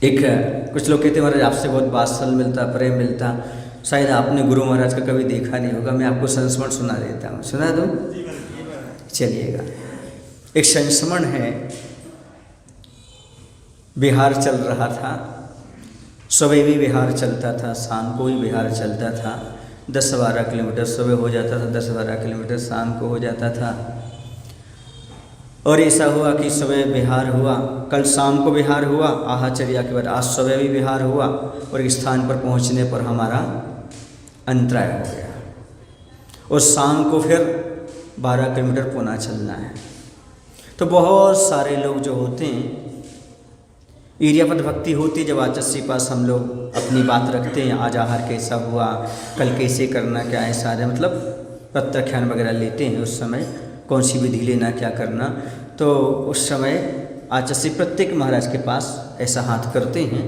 एक कुछ लोग कहते हैं महाराज आपसे बहुत वात्सल मिलता, प्रेम मिलता, शायद आपने गुरु महाराज का कभी देखा नहीं होगा। मैं आपको संस्मरण सुना देता हूँ, सुना दूँ? चलिएगा। एक संस्मरण है, बिहार चल रहा था, सुबह भी बिहार चलता था, शाम को भी बिहार चलता था। 10-12 किलोमीटर सुबह हो जाता था, 10-12 किलोमीटर शाम को हो जाता था। और ऐसा हुआ कि सुबह बिहार हुआ, कल शाम को बिहार हुआ, आहाचर्या के बाद आज सुबह भी बिहार हुआ, और एक स्थान पर पहुंचने पर हमारा अंतराय हो गया, और शाम को फिर 12 किलोमीटर पुनः चलना है। तो बहुत सारे लोग जो होते हैं, एरियापद भक्ति होती है, जब आचस्सी पास हम लोग अपनी बात रखते हैं, आज आहार कैसा हुआ, कल कैसे करना, क्या है, सारे मतलब प्रत्याख्यान वगैरह लेते हैं। उस समय कौन सी विधि लेना, क्या करना, तो उस समय आचस्सी प्रत्येक महाराज के पास ऐसा हाथ करते हैं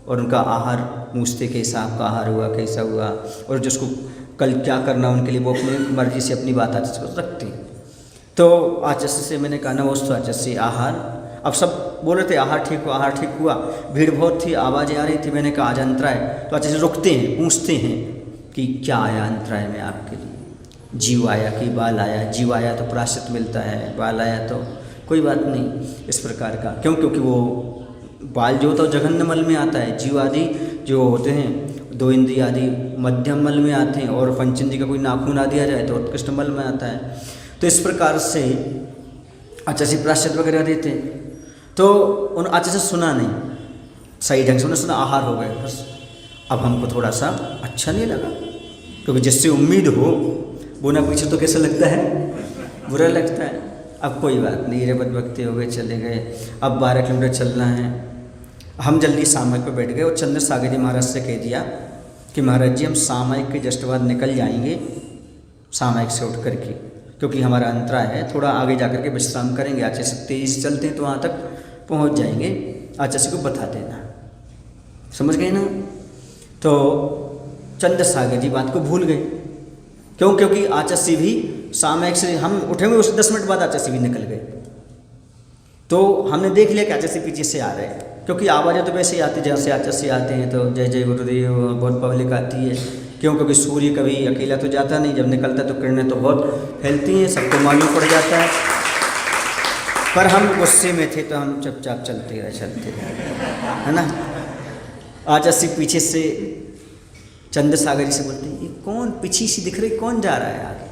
और उनका आहार पूछते, कैसा आपका आहार हुआ, कैसा हुआ, और जिसको कल क्या करना उनके लिए वो अपनी मर्जी से अपनी बात आचस्सी को रखते हैं। तो आचस्सी से मैंने कहा नमस्ते आचस्सी, आहार, अब सब बोल रहे थे आहार ठीक हुआ, आहार ठीक हुआ, भीड़ बहुत थी, आवाज़ें आ रही थी। मैंने कहा आज अंतराय, तो आचस्सी रुकते हैं, पूछते हैं कि क्या आया अंतराय में आपके लिए, जीव आया कि बाल आया? जीव आया तो प्रायश्चित मिलता है, बाल आया तो कोई बात नहीं, इस प्रकार का। क्यों? क्योंकि वो बाल जो होता है जघन्य मल में आता है, जीव आदि जो होते हैं 2 इंद्रिय आदि मध्यम मल में आते हैं, और पंचेंद्रिय का कोई नाखून आदि आ जाए तो उत्कृष्ट मल में आता है। तो इस प्रकार से आचस्सी प्रायश्चित वगैरह देते हैं। तो उन आचस्सी सुना नहीं सही ढंग से, उन्होंने सुना आहार हो गए बस। अब हमको थोड़ा सा अच्छा नहीं लगा, क्योंकि जिससे उम्मीद हो वो ना पीछे तो कैसा लगता है, बुरा लगता है। अब कोई बात नहीं, एरियापद भक्ति हो गए, चले गए। अब 12 किलोमीटर चलना है। हम जल्दी सामयिक पर बैठ गए और चंद्र सागर जी महाराज से कह दिया कि महाराज जी हम सामयिक के जस्ट बाद निकल जाएंगे, सामयिक से उठ करके, क्योंकि हमारा अंतराय है, थोड़ा आगे जाकर के विश्राम करेंगे। आचस्सी तेज़ी से चलते हैं तो वहाँ तक पहुँच जाएंगे, आचस्सी को बता देना, समझ गए ना? तो चंद्र सागर जी बात को भूल गए। क्यों? क्योंकि आचस्सी भी सामयिक से हम उठे हुए उसके 10 मिनट बाद आचस्सी भी निकल गए। तो हमने देख लिया कि आचस्सी पीछे से आ रहे हैं, क्योंकि आवाज़ें तो वैसे ही आती, जहाँ से आचस्सी आते हैं तो जय जय गुरुदेव बहुत पब्लिक आती है। क्यों? क्योंकि सूर्य कभी अकेला तो जाता नहीं, जब निकलता है तो किरणें तो बहुत फैलती हैं, सबको मालूम पड़ जाता है। पर हम गुस्से में थे तो हम चुपचाप चलते रहे, है ना। आचस्सी पीछे से चंद्र सागर जी से बोलते हैं, ये कौन पीछे से दिख रही, कौन जा रहा है आगे?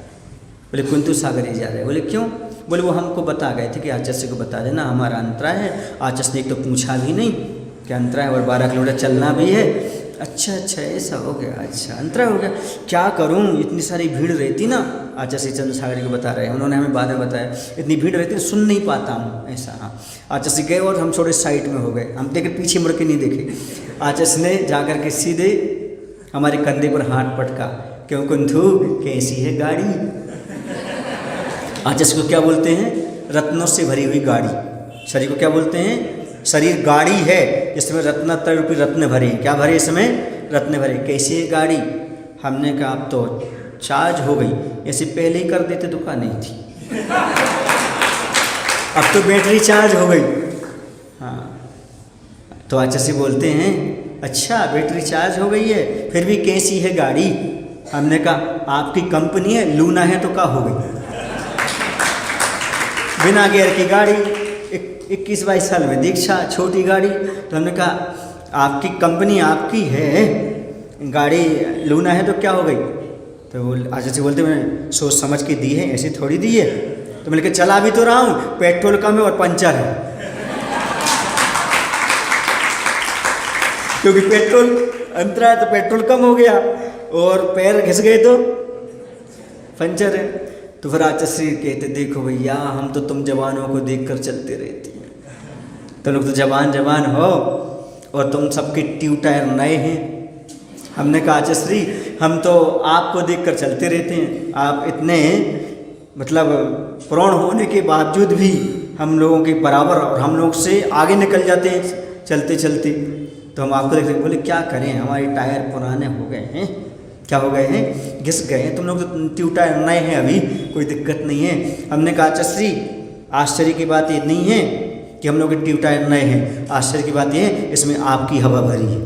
बोले कुंतु सागर जी जा रहे हैं। बोले क्यों? बोले वो हमको बता गए थे कि आचस्सी को बता देना हमारा अंतराय है। आचस्सी ने एक तो पूछा भी नहीं कि अंतराय, और 12 किलोमीटर चलना भी है। अच्छा अच्छा ऐसा हो गया, अच्छा अंतराय हो गया, क्या करूं, इतनी सारी भीड़ रहती ना। आचस्सी चंद्र सागर जी को बता रहे हैं, उन्होंने हमें बाद में बताया इतनी भीड़ रहती है, सुन नहीं पाता हूँ ऐसा। हाँ, आचस्सी गए और हम थोड़े साइड में हो गए, हम देखे पीछे मुड़ के नहीं देखे। आचस्सी ने जाकर के सीधे हमारे कंधे पर हाथ पटका, क्यों कुंथू कैसी है गाड़ी? आचस्सी को क्या बोलते हैं? रत्नों से भरी हुई गाड़ी। शरीर को क्या बोलते हैं? शरीर गाड़ी है जिसमें रत्नत्रय रूपी रत्न भरे। क्या भरे इसमें? रत्न भरे। कैसी है गाड़ी? हमने कहा अब तो चार्ज हो गई, ऐसे पहले ही कर देते दुकान नहीं थी। अब तो बैटरी चार्ज हो गई। हाँ, तो आचस्सी बोलते हैं अच्छा बैटरी चार्ज हो गई है, फिर भी कैसी है गाड़ी? हमने कहा आपकी कंपनी है, लूना है तो क्या हो गई, बिना गियर की गाड़ी, 21-22 साल में दीक्षा, छोटी गाड़ी। तो हमने कहा आपकी कंपनी आपकी है, गाड़ी लूना है तो क्या हो गई? तो वो आचस्सी बोलते मैंने सोच समझ के दी है, ऐसी थोड़ी दी है। तो मैंने कहा चला भी तो रहा हूँ, पेट्रोल कम है और पंचर है, क्योंकि पेट्रोल अंतराय तो पेट्रोल कम हो गया और पैर घिस गए तो पंचर है। तो फिर आचस्सी कहते देखो भैया हम तो तुम जवानों को देखकर चलते रहते हैं, तुम लोग तो जवान जवान हो और तुम सबके ट्यूब टायर नए हैं। हमने कहा आचस्सी हम तो आपको देखकर चलते रहते हैं, आप इतने मतलब प्रौढ़ होने के बावजूद भी हम लोगों के बराबर और हम लोग से आगे निकल जाते हैं चलते चलते। तो हम आपको देखते बोले क्या करें, हमारे टायर पुराने हो गए हैं। क्या हो गए हैं? घिस गए हैं। तुम लोग तो ट्यूब टायर नए हैं, अभी कोई दिक्कत नहीं है। हमने कहा आचस्सी आश्चर्य की बात ये नहीं है कि हम लोग ट्यूबटायर नए हैं। आश्चर्य की बात यह है इसमें आपकी हवा भरी है।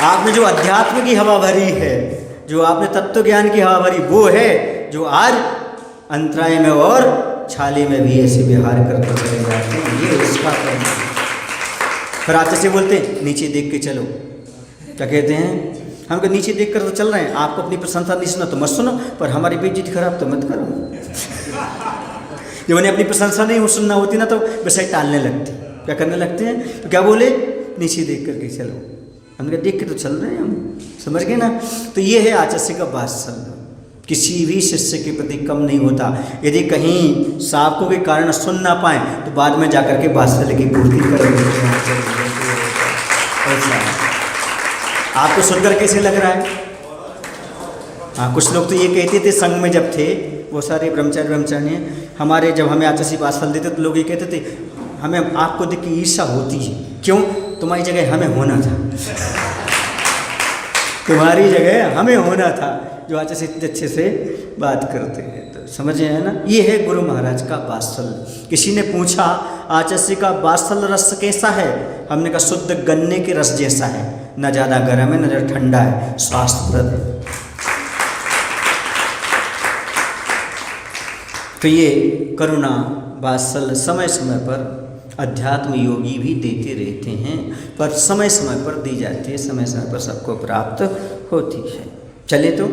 आपने जो अध्यात्म की हवा भरी है, जो आपने तत्व ज्ञान की हवा भरी, वो है जो आज अंतराय में और छाले में भी ऐसे व्यवहार करते चले जाते हैं। ये उसका कर्म है। फिर आप जैसे बोलते हैं नीचे देख के चलो, क्या कहते हैं, हम को नीचे देख कर तो चल रहे हैं, आपको अपनी प्रशंसा नहीं सुना तो मत सुनो, पर हमारी बेइज्जती खराब तो मत करो। जब उन्हें अपनी प्रशंसा नहीं सुनना होती ना तो वैसे टालने लगते, क्या करने लगते हैं, तो क्या बोले, नीचे देख करके चलो। हमने कहा देख के तो चल रहे हैं हम, समझ गए ना। तो ये है आचार्य का वात्सल्य, किसी भी शिष्य के प्रति कम नहीं होता। यदि कहीं सावकों के कारण सुन ना पाए तो बाद में जाकर के वात्सल्य की पूर्ति करेंगे। आपको सुनकर कैसे लग रहा है? हाँ, कुछ लोग तो ये कहते थे संघ में जब थे वो सारे ब्रह्मचारी हमारे, जब हमें आचार्य वात्सल्य देते तो लोग ये कहते थे हमें आपको देख के ईर्ष्या होती है। क्यों? तुम्हारी जगह हमें होना था, तुम्हारी जगह हमें होना था, जो आचार्य से इतने अच्छे से बात करते हैं। तो समझे है ना, ये है गुरु महाराज का वात्सल्य। किसी ने पूछा आचार्य का वात्सल्य रस कैसा है? हमने कहा शुद्ध गन्ने के रस जैसा है, न ज़्यादा गर्म है न ज़्यादा ठंडा है, स्वास्थ्यप्रद है। तो ये करुणा वात्सल्य समय समय पर अध्यात्म योगी भी देते रहते हैं, पर समय समय पर दी जाती है, समय समय पर सबको प्राप्त होती है। चले तो